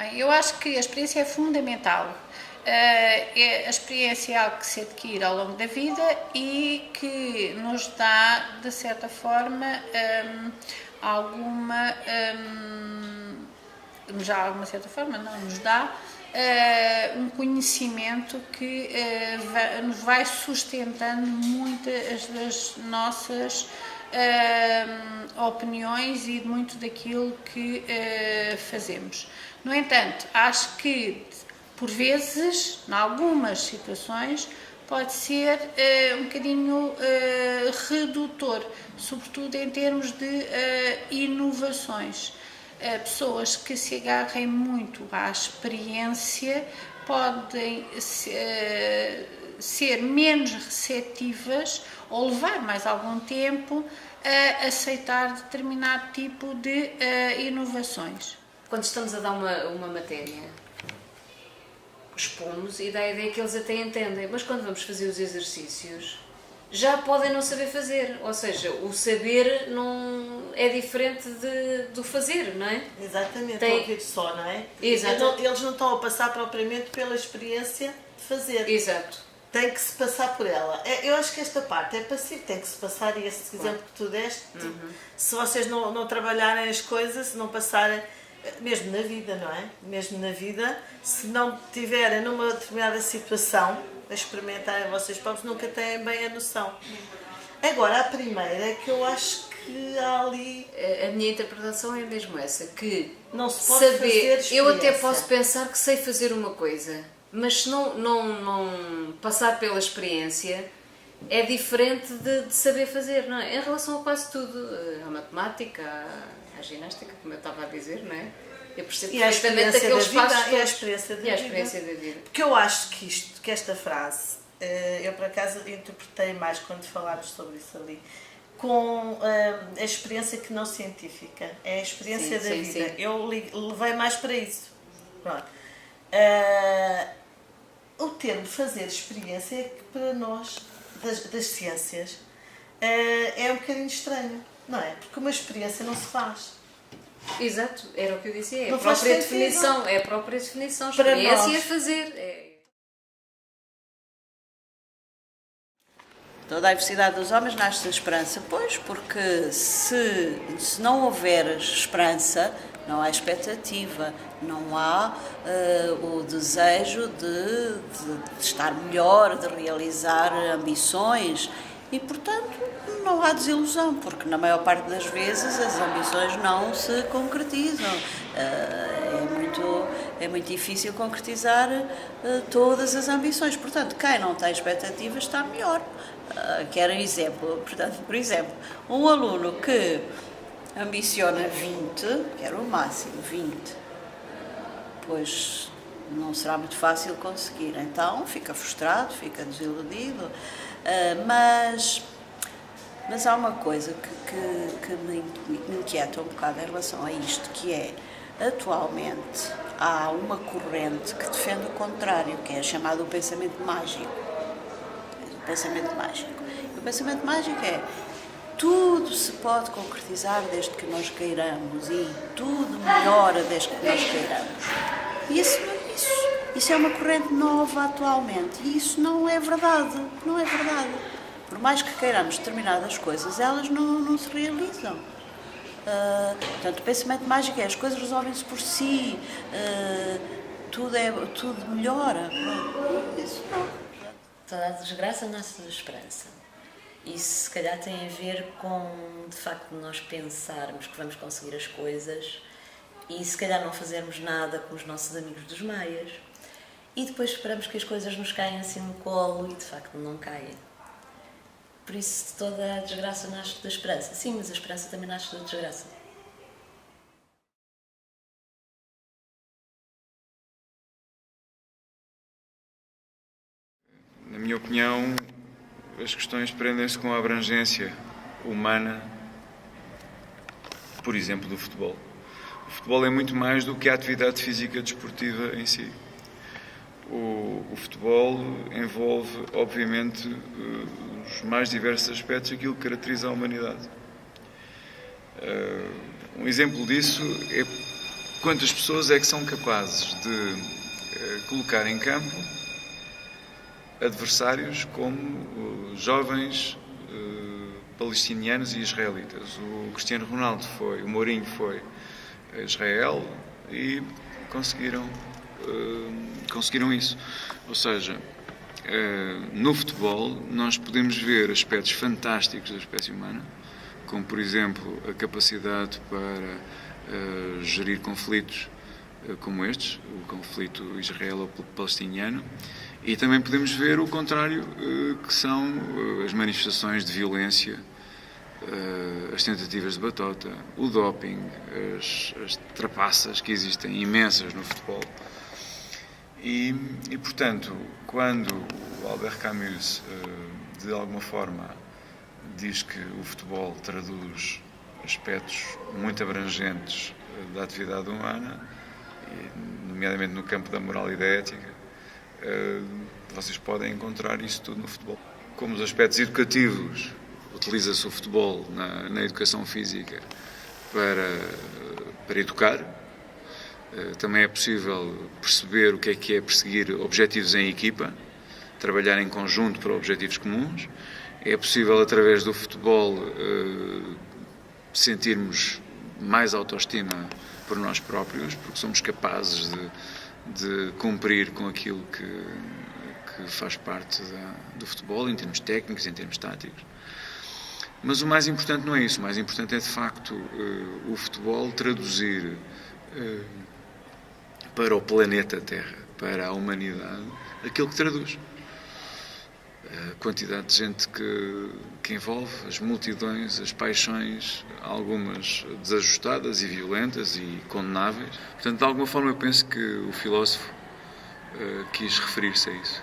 Bem, eu acho que a experiência é fundamental. A experiência é algo que se adquire ao longo da vida e que nos dá, de certa forma, alguma. Já alguma certa forma, não, nos dá um conhecimento que nos vai sustentando muitas das nossas opiniões e de muito daquilo que fazemos. No entanto, acho que por vezes, em algumas situações, pode ser um bocadinho redutor, sobretudo em termos de inovações. Pessoas que se agarrem muito à experiência podem ser menos receptivas ou levar mais algum tempo a aceitar determinado tipo de inovações. Quando estamos a dar uma matéria, expomos e dá a ideia que eles até entendem, mas quando vamos fazer os exercícios já podem não saber fazer, ou seja, o saber não é diferente do fazer, não é? Exatamente, ouvir só, não é? Exato. Eles não estão a passar propriamente pela experiência de fazer. Exato. Tem que se passar por ela. Eu acho que esta parte é passiva, tem que se passar, e esse exemplo que tu deste, se vocês não trabalharem as coisas, se não passarem, mesmo na vida, não é? Mesmo na vida, se não tiverem numa determinada situação, a experimentarem vocês próprios, nunca têm bem a noção. Agora, a primeira é que eu acho que há ali... A minha interpretação é mesmo essa, que não se pode fazer eu até posso pensar que sei fazer uma coisa, mas se não passar pela experiência, é diferente de saber fazer, não é? Em relação a quase tudo, a matemática, a ginástica, como eu estava a dizer, não é? Eu percebo perfeitamente aqueles passos todos. E a experiência da vida. Porque eu acho que esta frase, eu por acaso interpretei mais quando falámos sobre isso ali, com a experiência que não científica, é a experiência da vida. Sim. Eu levei mais para isso. Pronto. O termo fazer experiência é que para nós, das ciências, é um bocadinho estranho, não é? Porque uma experiência não se faz. Exato, era o que eu dizia, é a própria definição, é a própria definição, experiência é fazer. Toda a diversidade dos homens nasce da esperança, pois, porque se não houver esperança, não há expectativa, não há o desejo de estar melhor, de realizar ambições e, portanto, não há desilusão, porque na maior parte das vezes as ambições não se concretizam. É muito difícil concretizar todas as ambições. Portanto, quem não tem expectativas está melhor. Quero um exemplo. Portanto, por exemplo, um aluno que ambiciona 20, quer o máximo 20, pois não será muito fácil conseguir. Então fica frustrado, fica desiludido. Mas há uma coisa que me inquieta um bocado em relação a isto, que é, atualmente, há uma corrente que defende o contrário, que é chamado o pensamento mágico. O pensamento mágico. E o pensamento mágico é: tudo se pode concretizar desde que nós queiramos e tudo melhora desde que nós queiramos. E isso é uma corrente nova atualmente. E isso não é verdade. Não é verdade. Por mais que queiramos determinadas coisas, elas não se realizam. Portanto, o pensamento mágico é: as coisas resolvem-se por si, tudo melhora. Isso não. Toda a desgraça nasce da esperança. Isso, se calhar, tem a ver com, de facto, nós pensarmos que vamos conseguir as coisas e, se calhar, não fazermos nada com os nossos amigos dos maias. E depois esperamos que as coisas nos caiam assim no colo e, de facto, não caem. Por isso, toda a desgraça nasce da esperança. Sim, mas a esperança também nasce da desgraça. Na minha opinião, as questões prendem-se com a abrangência humana, por exemplo, do futebol. O futebol é muito mais do que a atividade física desportiva em si. O futebol envolve, obviamente, os mais diversos aspectos daquilo que caracteriza a humanidade. Um exemplo disso é, quantas pessoas é que são capazes de colocar em campo adversários como jovens palestinianos e israelitas. O Cristiano Ronaldo o Mourinho foi a Israel e conseguiram isso. Ou seja, no futebol nós podemos ver aspectos fantásticos da espécie humana, como por exemplo a capacidade para gerir conflitos como estes, o conflito israelo-palestiniano, e também podemos ver o contrário, que são as manifestações de violência, as tentativas de batota, o doping, as trapaças que existem imensas no futebol. E portanto, quando o Albert Camus, de alguma forma, diz que o futebol traduz aspectos muito abrangentes da atividade humana, nomeadamente no campo da moral e da ética, vocês podem encontrar isso tudo no futebol. Como os aspectos educativos, utiliza-se o futebol na educação física para educar. Também é possível perceber o que é perseguir objetivos em equipa, trabalhar em conjunto para objetivos comuns. É possível, através do futebol, sentirmos mais autoestima por nós próprios, porque somos capazes de cumprir com aquilo que faz parte do futebol, em termos técnicos, em termos táticos. Mas o mais importante não é isso. O mais importante é, de facto, o futebol traduzir para o planeta Terra, para a humanidade, aquilo que traduz. A quantidade de gente que envolve, as multidões, as paixões, algumas desajustadas e violentas e condenáveis. Portanto, de alguma forma eu penso que o filósofo quis referir-se a isso.